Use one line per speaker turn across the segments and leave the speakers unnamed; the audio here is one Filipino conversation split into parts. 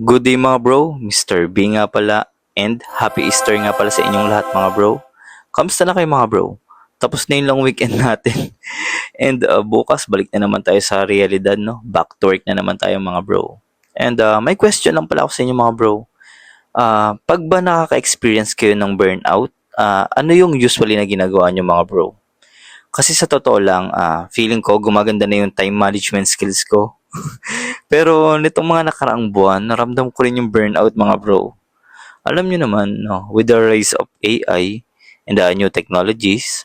Good day mga bro, Mr. B nga pala, and happy Easter nga pala sa inyong lahat mga bro. Kamusta na kayo mga bro? Tapos na yung long weekend natin. And bukas balik na naman tayo sa realidad, no? Back to work na naman tayo mga bro. And may question lang pala ako sa inyo mga bro. Pag ba nakaka-experience kayo ng burnout, ano yung usually na ginagawa nyo mga bro? Kasi sa totoo lang, feeling ko gumaganda na yung time management skills ko. Pero nitong mga nakaraang buwan, naramdam ko rin yung burnout mga bro. Alam nyo naman, no, with the rise of AI and new technologies,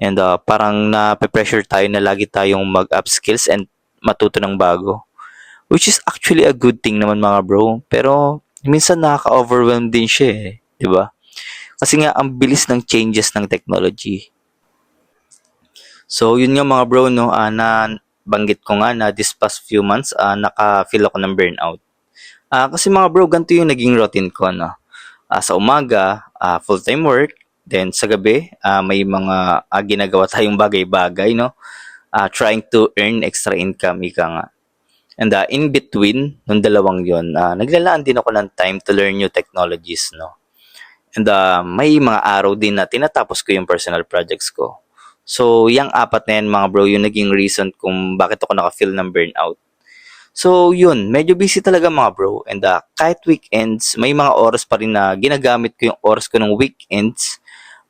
and parang na-pressure tayo na lagi tayong mag-up skills and matuto ng bago. Which is actually a good thing naman mga bro. Pero minsan nakaka-overwhelm din siya eh. Di ba? Kasi nga ang bilis ng changes ng technology. So yun nga mga bro, no, na banggit ko nga na this past few months naka-feel ako ng burnout. Kasi mga bro, ganito yung naging routine ko, no. Sa umaga, full-time work, then sa gabi, may mga ginagawa tayong bagay-bagay, no. Trying to earn extra income, ika nga. And in between, nung dalawang yon, naglalaan din ako ng time to learn new technologies, no. And may mga araw din na tinatapos ko yung personal projects ko. So, yung apat na yan mga bro, yung naging reason kung bakit ako naka-feel ng burnout. So, yun, medyo busy talaga mga bro. And kahit weekends, may mga oras pa rin na ginagamit ko yung oras ko ng weekends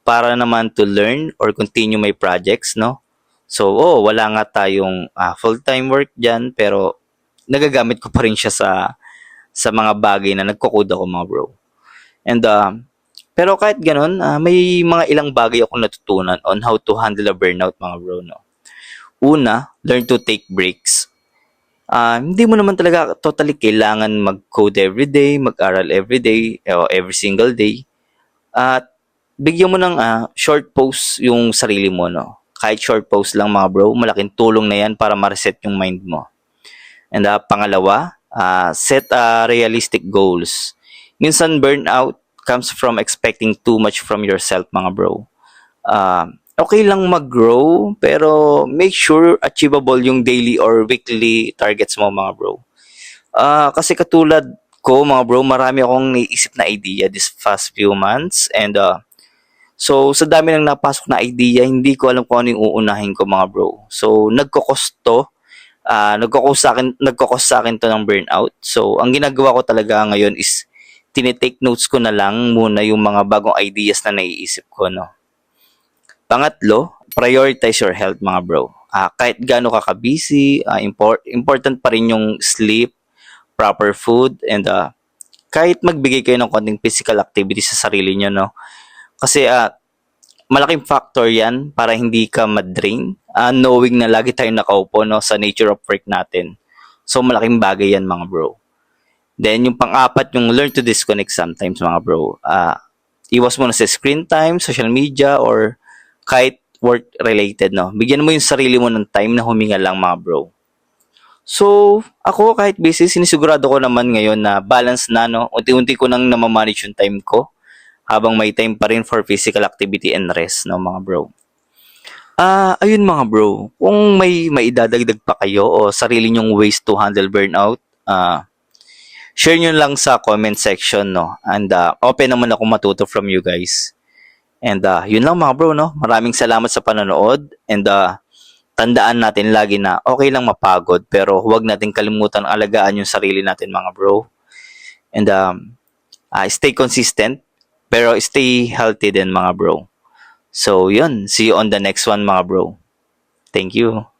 para naman to learn or continue my projects, no? So, wala nga tayong full-time work dyan, pero nagagamit ko pa rin siya sa mga bagay na nagko-code ako mga bro. And pero kahit ganun, may mga ilang bagay akong natutunan on how to handle a burnout mga bro, no? Una, learn to take breaks. Hindi mo naman talaga totally kailangan mag-code everyday, mag-aral everyday, o every single day. At bigyan mo ng short pause yung sarili mo, no? Kahit short pause lang mga bro, malaking tulong na yan para ma-reset yung mind mo. And pangalawa, set realistic goals. Minsan burnout comes from expecting too much from yourself mga bro. Okay lang mag-grow pero make sure achievable yung daily or weekly targets mo mga bro. Kasi katulad ko mga bro, marami akong naisip na idea this past few months and so sa dami ng napasok na idea, hindi ko alam kung ano yung uunahin ko mga bro. So nagko-cost sa akin to ng burnout. So ang ginagawa ko talaga ngayon is tinitake notes ko na lang muna yung mga bagong ideas na naiisip ko, no. Pangatlo, prioritize your health mga bro. Kahit gaano ka busy, important pa rin yung sleep, proper food, and kahit magbigay kayo ng konting physical activity sa sarili nyo, no. Kasi malaking factor yan para hindi ka ma-drain, knowing na lagi tayong nakaupo, no, sa nature of work natin. So malaking bagay yan mga bro. Then, yung pang-apat, yung learn to disconnect sometimes, mga bro. Iwas mo na sa screen time, social media, or kahit work-related, no? Bigyan mo yung sarili mo ng time na huminga lang, mga bro. So, ako, kahit busy, sinisigurado ko naman ngayon na balance na, no? Unti-unti ko nang namamanage yung time ko habang may time pa rin for physical activity and rest, no, mga bro. Ayun, mga bro. Kung may maidadagdag pa kayo o sarili nyong ways to handle burnout, share nyo lang sa comment section, no? And open naman ako matuto from you guys. And yun lang mga bro, no? Maraming salamat sa panonood. And tandaan natin lagi na okay lang mapagod, pero huwag natin kalimutan alagaan yung sarili natin mga bro. And stay consistent, pero stay healthy din mga bro. So yun, see you on the next one mga bro. Thank you.